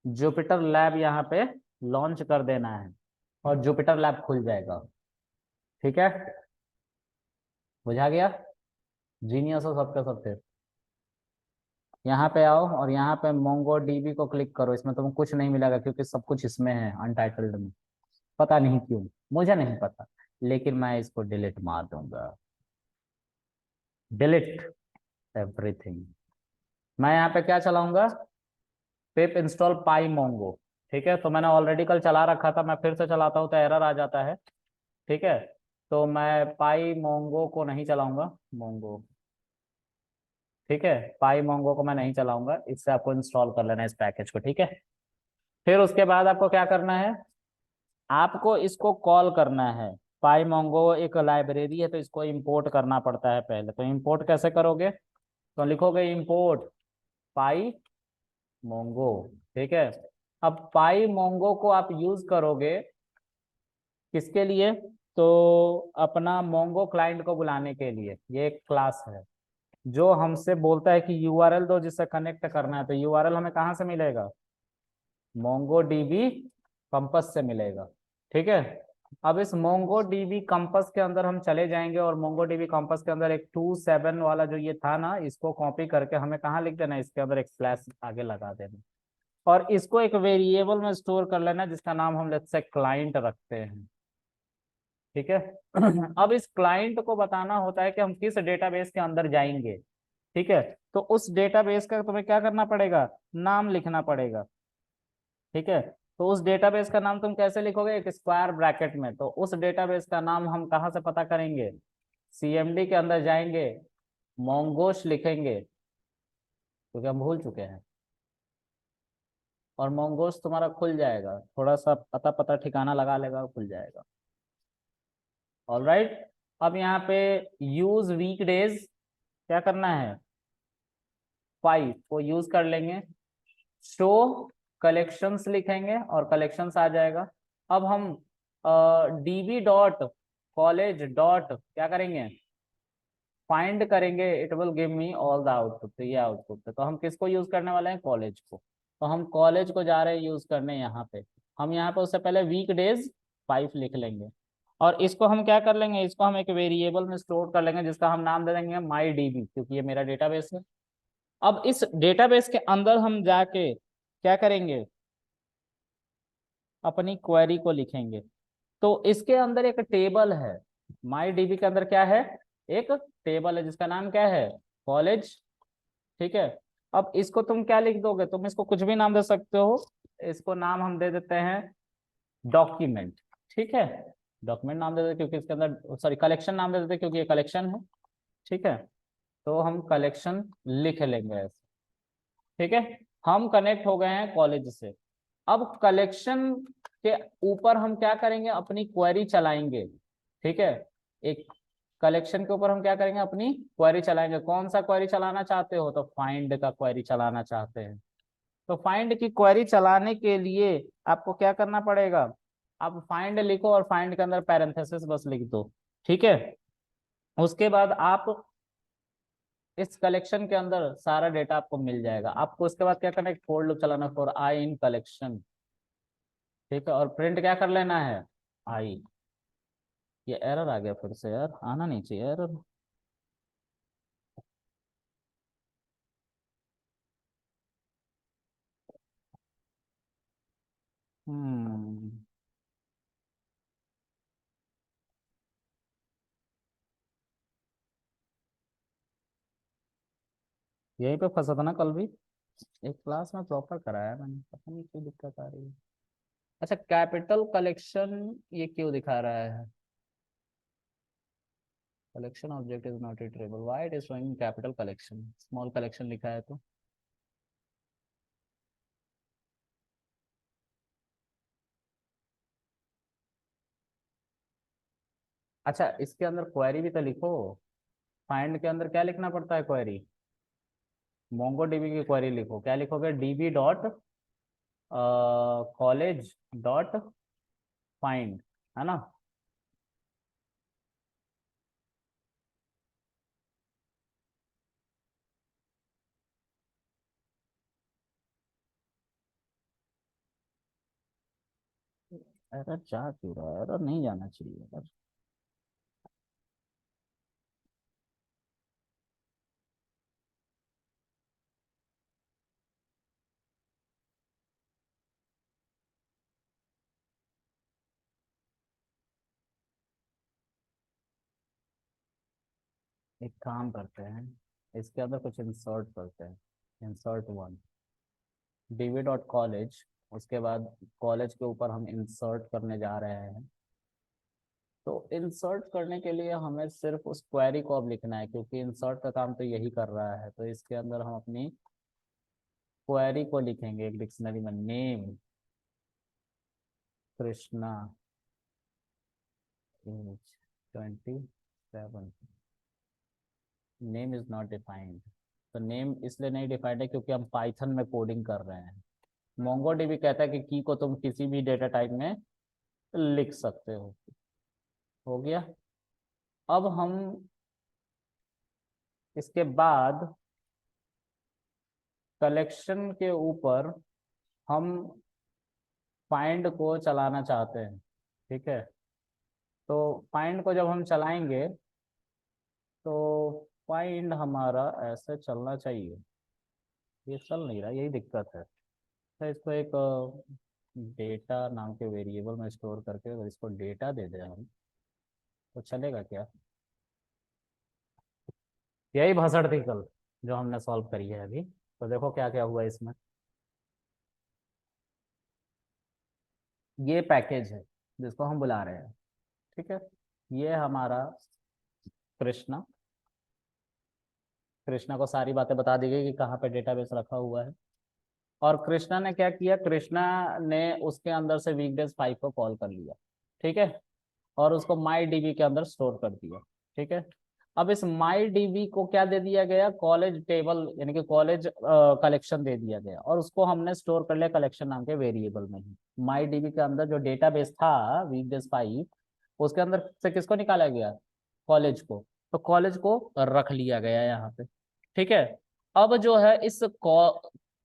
Jupiter lab यहाँ पे launch कर देना है और जुपिटर लैब खुल जाएगा। ठीक है, बुझा गया? जीनियस हो सबके सब फिर। यहाँ पे आओ और यहाँ पे मोंगो डीबी को क्लिक करो। इसमें तुमको कुछ नहीं मिलेगा क्योंकि सब कुछ इसमें है अनटाइटल्ड में। पता नहीं क्यों, मुझे नहीं पता, लेकिन मैं इसको डिलीट मार दूंगा। Delete everything. मैं यहाँ पे क्या चलाऊंगा? पिप इंस्टॉल पाई मोंगो। ठीक है, तो मैंने ऑलरेडी कल चला रखा था, मैं फिर से चलाता हूँ तो एरर आ जाता है। ठीक है, तो मैं पाई मोंगो को नहीं चलाऊंगा। मोंगो, ठीक है, पाई मोंगो को मैं नहीं चलाऊंगा। इससे आपको इंस्टॉल कर लेना है इस पैकेज को। ठीक है, फिर उसके बाद आपको क्या करना है? आपको इसको कॉल करना है। पाई मोंगो एक लाइब्रेरी है तो इसको इंपोर्ट करना पड़ता है पहले। तो इंपोर्ट कैसे करोगे? तो लिखोगे इंपोर्ट पाई मोंगो। ठीक है, अब पाई मोंगो को आप यूज करोगे किसके लिए? तो अपना मोंगो क्लाइंट को बुलाने के लिए। ये एक क्लास है जो हमसे बोलता है कि यूआरएल दो जिससे कनेक्ट करना है। तो यूआरएल हमें कहाँ से मिलेगा? मोंगो डीबी कंपस से मिलेगा। ठीक है, अब इस मोंगो डीबी कंपस के अंदर हम चले जाएंगे और मोंगो डीबी कंपस के अंदर एक 27 वाला जो ये था ना, इसको कॉपी करके हमें कहाँ लिख देना है? इसके अंदर एक स्लैश आगे लगा देना और इसको एक वेरिएबल में स्टोर कर लेना जिसका नाम हम लेट्स से क्लाइंट रखते हैं। ठीक है अब इस क्लाइंट को बताना होता है कि हम किस डेटाबेस के अंदर जाएंगे। ठीक है, तो उस डेटाबेस का तुम्हें क्या करना पड़ेगा? नाम लिखना पड़ेगा। ठीक है, तो उस डेटाबेस का नाम तुम कैसे लिखोगे? एक स्क्वायर ब्रैकेट में। तो उस डेटाबेस का नाम हम कहाँ से पता करेंगे? सीएमडी के अंदर जाएंगे, मोंगोश लिखेंगे क्योंकि हम भूल चुके हैं, और मोंगोश तुम्हारा खुल जाएगा। थोड़ा सा पता पता ठिकाना लगा लेगा और खुल जाएगा। ऑलराइट, अब यहाँ पे यूज वीकडेज क्या करना है? 5 को यूज कर लेंगे। शो कलेक्शंस लिखेंगे और कलेक्शंस आ जाएगा। अब हम डीबी डॉट कॉलेज डॉट क्या करेंगे? फाइंड करेंगे। It will give me all the output. तो ये आउटपुट है, तो हम किसको यूज करने वाले हैं? कॉलेज को। तो हम कॉलेज को जा रहे हैं यूज करने। यहाँ पे हम यहाँ पे उससे पहले वीक डेज 5 लिख लेंगे और इसको हम क्या कर लेंगे? इसको हम एक वेरिएबल में स्टोर कर लेंगे जिसका हम नाम दे देंगे माई डीबी, क्योंकि ये मेरा डेटाबेस है। अब इस डेटाबेस के अंदर हम जाके क्या करेंगे? अपनी क्वेरी को लिखेंगे। तो इसके अंदर एक टेबल है। माई डीबी के अंदर क्या है? एक टेबल है जिसका नाम क्या है? कॉलेज। ठीक है, अब इसको तुम क्या लिख दोगे? तुम इसको कुछ भी नाम दे सकते हो। इसको नाम हम दे देते हैं डॉक्यूमेंट। ठीक है, डॉक्यूमेंट नाम दे देते क्योंकि इसके अंदर, सॉरी, कलेक्शन नाम दे देते क्योंकि ये कलेक्शन है। ठीक है, तो हम कलेक्शन लिख लेंगे ऐसे। ठीक है, हम कनेक्ट हो गए हैं कॉलेज से। अब कलेक्शन के ऊपर हम क्या करेंगे? अपनी क्वेरी चलाएंगे। ठीक है, एक कलेक्शन के ऊपर हम क्या करेंगे? अपनी क्वेरी चलाएंगे। कौन सा क्वेरी चलाना चाहते हो? तो फाइंड का क्वेरी चलाना चाहते हैं। तो फाइंड की क्वेरी चलाने के लिए आपको क्या करना पड़ेगा? आप फाइंड लिखो और फाइंड के अंदर पैरेंथेसिस बस लिख दो। ठीक है, उसके बाद आप इस कलेक्शन के अंदर सारा डेटा आपको मिल जाएगा। आपको उसके बाद क्या करना है? फॉर लूप चलाना, फॉर आई इन कलेक्शन। ठीक है, और प्रिंट क्या कर लेना है? आई। ये एरर आ गया फिर से यार, आना नहीं चाहिए एरर। हम्म, यहीं पे फंसा था ना कल भी। एक क्लास में प्रॉपर कराया मैंने, पता नहीं क्यों दिक्कत आ रही है। अच्छा, कैपिटल कलेक्शन ये क्यों दिखा रहा है? Collection object is not iterable, why it is showing capital collection, small collection लिखा है तो। अच्छा, इसके अंदर क्वेरी भी तो लिखो। फाइंड के अंदर क्या लिखना पड़ता है? क्वेरी। मोंगो डीबी की क्वेरी लिखो। क्या लिखोगे? DB dot college dot find, है ना? एरर जा क्यों रहा है? एरर नहीं जाना चाहिए यार। एक काम करते हैं, इसके अंदर कुछ इंसर्ट करते हैं। Insert one, DV dot college, उसके बाद कॉलेज के ऊपर हम इंसर्ट करने जा रहे हैं। तो इंसर्ट करने के लिए हमें सिर्फ उस क्वेरी को अब लिखना है, क्योंकि इंसर्ट का काम तो यही कर रहा है। तो इसके अंदर हम अपनी क्वेरी को लिखेंगे एक डिक्शनरी में। Name Krishna age 27, name is not defined. तो नेम इसलिए नहीं डिफाइंड है क्योंकि हम पाइथन में कोडिंग कर रहे हैं। मोंगोडीबी भी कहता है कि की को तुम किसी भी डेटा टाइप में लिख सकते हो गया। अब हम इसके बाद कलेक्शन के ऊपर हम फाइंड को चलाना चाहते हैं। ठीक है, तो फाइंड को जब हम चलाएंगे तो फाइंड हमारा ऐसे चलना चाहिए। ये चल नहीं रहा, यही दिक्कत है। तो इसको एक डेटा नाम के वेरिएबल में स्टोर करके अगर इसको डेटा दे दें हम, तो चलेगा क्या? यही भसड़ थी कल जो हमने सॉल्व करी है अभी। तो देखो क्या क्या हुआ इसमें। ये पैकेज है जिसको हम बुला रहे हैं। ठीक है, ये हमारा कृष्णा। कृष्णा को सारी बातें बता दी गई कि कहाँ पे डेटाबेस रखा हुआ है। और कृष्णा ने क्या किया, कृष्णा ने उसके अंदर से वीकडेज 5 को कॉल कर लिया। ठीक है, और उसको माई डीबी के अंदर स्टोर कर दिया। ठीक है, अब इस माई डीबी को क्या दे दिया गया, कॉलेज टेबल यानी कि कॉलेज कलेक्शन दे दिया गया, और उसको हमने स्टोर कर लिया कलेक्शन नाम के वेरिएबल में ही। माई डीबी के अंदर जो डेटाबेस था वीकडेज 5, उसके अंदर से किसको निकाला गया, कॉलेज को। तो कॉलेज को रख लिया गया यहाँ पे। ठीक है, अब जो है इस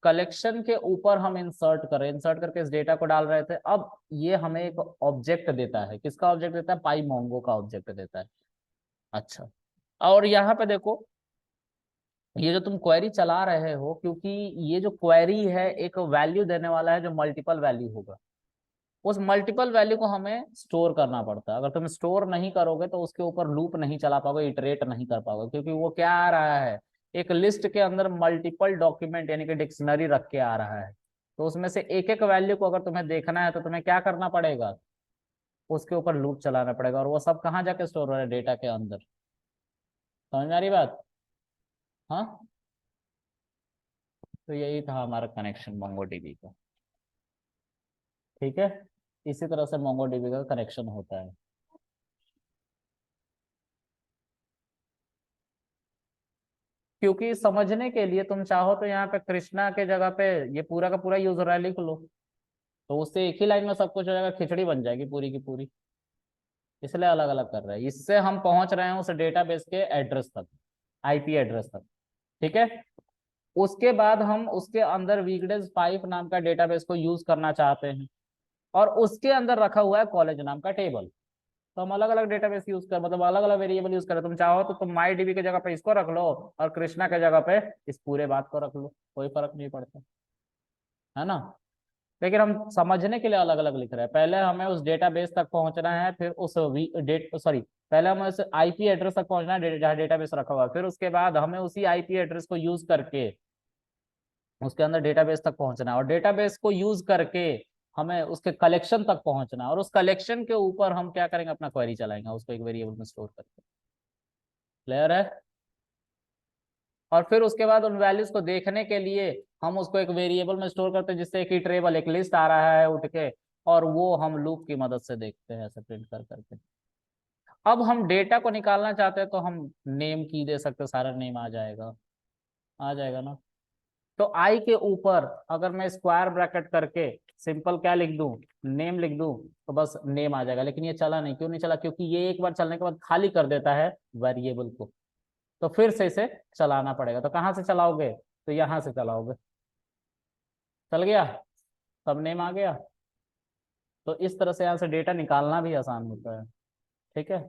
कलेक्शन के ऊपर हम इंसर्ट कर रहे हैं, इंसर्ट करके इस डेटा को डाल रहे थे। अब ये हमें एक ऑब्जेक्ट देता है। किसका ऑब्जेक्ट देता है, पाई मोंगो का ऑब्जेक्ट देता है। अच्छा, और यहाँ पे देखो, ये जो तुम क्वेरी चला रहे हो, क्योंकि ये जो क्वेरी है एक वैल्यू देने वाला है जो मल्टीपल वैल्यू होगा। उस मल्टीपल वैल्यू को हमें स्टोर करना पड़ता है। अगर तुम स्टोर नहीं करोगे तो उसके ऊपर लूप नहीं चला पाओगे, इटरेट नहीं कर पाओगे, क्योंकि वो क्या आ रहा है, एक लिस्ट के अंदर मल्टीपल डॉक्यूमेंट यानी कि डिक्शनरी रख के आ रहा है। तो उसमें से एक एक वैल्यू को अगर तुम्हें देखना है तो तुम्हें क्या करना पड़ेगा, उसके ऊपर लूप चलाना पड़ेगा। और वो सब कहाँ जाके स्टोर हो रहा है, डेटा के अंदर। समझ में आ रही बात? हाँ, तो यही था हमारा कनेक्शन मोंगोडीबी का। ठीक है, इसी तरह से मोंगोडीबी का कनेक्शन होता है। क्योंकि समझने के लिए तुम चाहो तो यहाँ पे कृष्णा के जगह पे ये पूरा का पूरा यूजर लिख लो, तो उससे एक ही लाइन में सब कुछ हो जाएगा, खिचड़ी बन जाएगी पूरी की पूरी। इसलिए अलग अलग कर रहे हैं। इससे हम पहुंच रहे हैं उस डेटाबेस के एड्रेस तक, आईपी एड्रेस तक। ठीक है, उसके बाद हम उसके अंदर वीकडेज 5 नाम का डेटाबेस को यूज करना चाहते हैं, और उसके अंदर रखा हुआ है कॉलेज नाम का टेबल। तो हम अलग अलग डेटाबेस यूज कर, मतलब अलग अलग वेरिएबल यूज करें। तुम चाहो तो तुम माई डीबी की जगह पे इसको रख लो, और कृष्णा के जगह पे इस पूरे बात को रख लो, कोई फर्क नहीं पड़ता, है ना। लेकिन हम समझने के लिए अलग अलग लिख रहे हैं। पहले हमें उस डेटाबेस तक पहुंचना है, फिर उस डेट सॉरी पहले हमें उस आईपी एड्रेस तक पहुंचना है जहाँ डेटाबेस रखा हुआ है। फिर उसके बाद हमें उसी आईपी एड्रेस को यूज करके उसके अंदर डेटाबेस तक पहुंचना है, और डेटाबेस को यूज करके हमें उसके कलेक्शन तक पहुंचना है, और उस कलेक्शन के ऊपर हम क्या करेंगे, अपना क्वेरी चलाएंगे उसको एक वेरिएबल में स्टोर करके। क्लियर है? और फिर उसके बाद उन वैल्यूज को देखने के लिए हम उसको एक वेरिएबल में स्टोर करते हैं, जिससे एक इटरेबल एक लिस्ट आ रहा है उठ के, और वो हम लूप की मदद से देखते हैं ऐसे प्रिंट कर करके। अब हम डेटा को निकालना चाहते हैं तो हम नेम की दे सकते हैं, सारा नेम आ जाएगा, आ जाएगा ना। तो आई के ऊपर अगर मैं स्क्वायर ब्रैकेट करके सिंपल क्या लिख दूं, नेम लिख दूं, तो बस नेम आ जाएगा। लेकिन ये चला नहीं, क्यों नहीं चला, क्योंकि ये एक बार चलने के बाद खाली कर देता है वेरिएबल को। तो फिर से इसे चलाना पड़ेगा। तो कहाँ से चलाओगे, तो यहाँ से चलाओगे। चल गया, सब नेम आ गया। तो इस तरह से यहाँ से डेटा निकालना भी आसान होता है। ठीक है,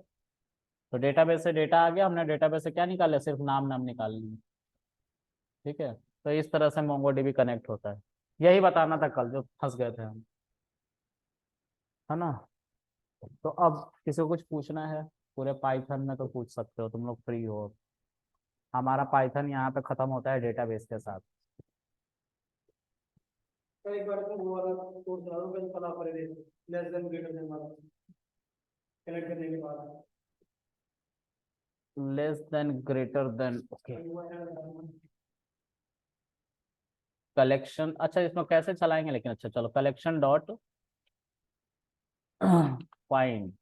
तो डेटाबेस से डेटा आ गया, हमने डेटाबेस से क्या निकाला, सिर्फ नाम नाम निकाल लिए। ठीक है, तो इस तरह से मोंगोडीबी कनेक्ट होता है। यही बताना था कल, जो फंस गए थे हम, है ना। तो अब किसी को कुछ पूछना है पूरे पाइथन में तो पूछ सकते हो, तुम लोग फ्री हो। हमारा पाइथन यहाँ पे खत्म होता है डेटाबेस के साथ। एक बार तो वो वाला कोड चला दो, कल आप कर दे, लेस देन ग्रेटर देन वाला कनेक्ट करने के बाद। Less than greater than, okay. Collection, अच्छा इसमें कैसे चलाएंगे लेकिन, अच्छा चलो, कलेक्शन डॉट फाइंड।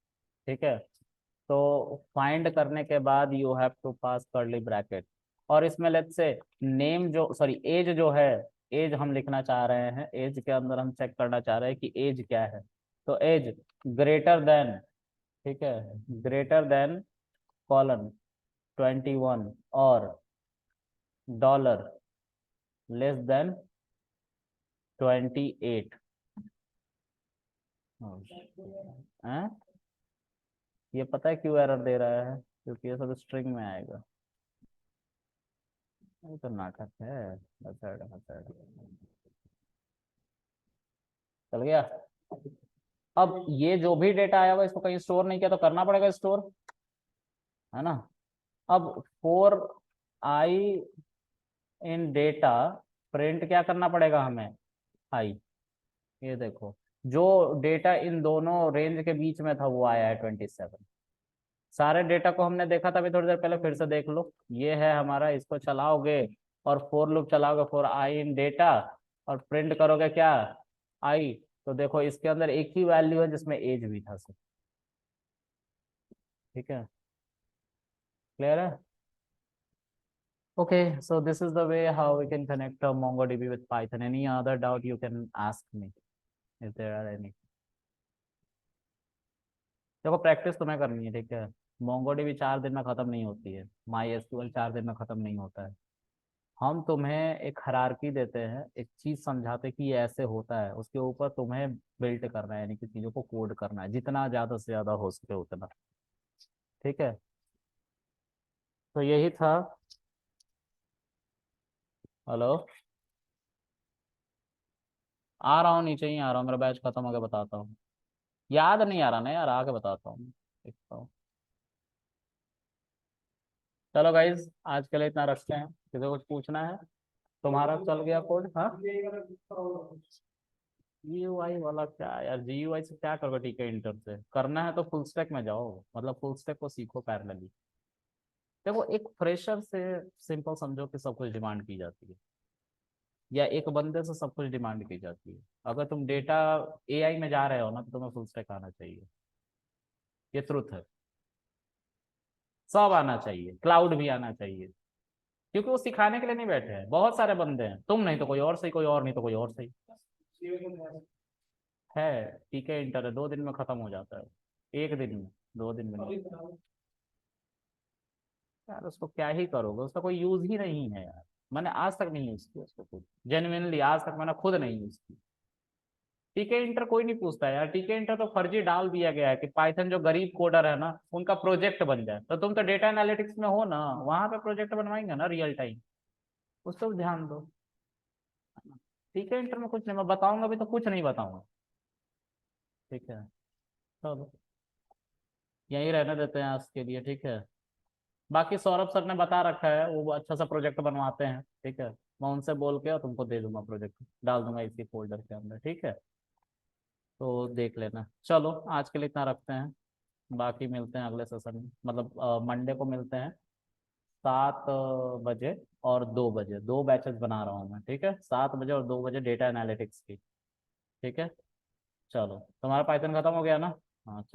ठीक है, तो फाइंड करने के बाद you have to pass curly bracket, और इसमें लेट्स से नेम जो, सॉरी एज जो है, एज हम लिखना चाह रहे हैं, एज के अंदर हम चेक करना चाह रहे हैं कि एज क्या है। तो एज ग्रेटर देन, ठीक है, ग्रेटर देन कॉलन 21, और डॉलर लेस देन 28। हैं, ये पता है क्यों एरर दे रहा है, क्योंकि ये सब स्ट्रिंग में आएगा। ये तो नाटक है। हसड़ हसड़, चल गया। अब ये जो भी डेटा आया हुआ इसको कहीं स्टोर नहीं किया तो करना पड़ेगा स्टोर, है ना। अब फोर आई इन डेटा प्रिंट क्या करना पड़ेगा हमें, आई। ये देखो, जो डेटा इन दोनों रेंज के बीच में था वो आया है 27। सारे डेटा को हमने देखा था अभी थोड़ी देर पहले, फिर से देख लो। ये है हमारा, इसको चलाओगे और फोर लूप चलाओगे, फोर आई इन डेटा, और प्रिंट करोगे क्या, आई। तो देखो इसके अंदर एक ही वैल्यू है जिसमें एज भी था सिर्फ। ठीक है, क्लियर है। Okay, so this is the way how we can connect MongoDB with Python. Any other doubt you can ask me if there are any. देखो प्रैक्टिस तुम्हें करनी है, ठीक है। MongoDB 4 दिन में खत्म नहीं होती है, MySQL 4 दिन में खत्म नहीं होता है। हम तुम्हें एक हायरार्की देते हैं, एक चीज समझाते हैं कि ये ऐसे होता है, उसके ऊपर तुम्हें बिल्ड करना है, यानी कि चीजों को कोड करना है जितना ज्यादा से ज्यादा हो सके उतना। ठीक है, तो यही था। हेलो, आ रहा हूँ, नीचे ही आ रहा हूँ, मेरा बैच खत्म हो गया, बताता हूँ। याद नहीं आ रहा ना यार, आके बताता हूँ, देखता हूँ। चलो गाइज, आज के लिए इतना रखते हैं, किसी को कुछ पूछना है। तुम्हारा चल गया कोड, हाँ। GUI वाला क्या यार, GUI से क्या करोगे, ठीक है, इंटर से करना है तो फुल स्टैक में जाओ, मतलब फुल स्टैक को सीखो पैरेलली। देखो एक फ्रेशर से सिंपल समझो कि सब कुछ डिमांड की जाती है, या एक बंदे से सब कुछ डिमांड की जाती है। अगर तुम डेटा AI में जा रहे हो ना, तो तुम्हें फुल स्टैक आना चाहिए, ये ट्रुथ है। सब आना चाहिए, क्लाउड भी आना चाहिए, क्योंकि वो सिखाने के लिए नहीं बैठे हैं, बहुत सारे बंदे हैं, तुम नहीं तो कोई और सही, कोई और नहीं तो कोई और सही है। ठीक है, इंटर है, 2 दिन में खत्म हो जाता है, 1 दिन में, 2 दिन में नहीं। यार उसको क्या ही करोगे, उसका कोई यूज ही नहीं है यार। मैंने आज तक नहीं यूज किया उसको खुद, जेन्युइनली आज तक मैंने खुद नहीं यूज की। टीके इंटर कोई नहीं पूछता यार, टीके इंटर तो फर्जी डाल दिया गया है कि पाइथन जो गरीब कोडर है ना उनका प्रोजेक्ट बन जाए। तो तुम तो डेटा एनालिटिक्स में हो ना, वहां पे प्रोजेक्ट बनवाएंगे ना रियल टाइम, उस पर ध्यान दो। ठीक है, इंटर में कुछ नहीं, मैं बताऊंगा भी तो कुछ नहीं बताऊंगा। ठीक है, चलो यही रहने देते हैं आज के लिए, ठीक है। बाकी सौरभ सर ने बता रखा है, वो अच्छा सा प्रोजेक्ट बनवाते हैं, ठीक है। मैं उनसे बोल के और तुमको दे दूंगा, प्रोजेक्ट डाल दूंगा इसी फोल्डर के अंदर, ठीक है। तो देख लेना, चलो आज के लिए इतना रखते हैं। बाकी मिलते हैं अगले सेशन में, मतलब मंडे को मिलते हैं 7 बजे और 2 बजे, 2 बैचेस बना रहा हूँ मैं, ठीक है, 7 बजे और 2 बजे डेटा एनालिटिक्स की। ठीक है, चलो तुम्हारा पाइथन खत्म हो गया ना। हाँ, चलो।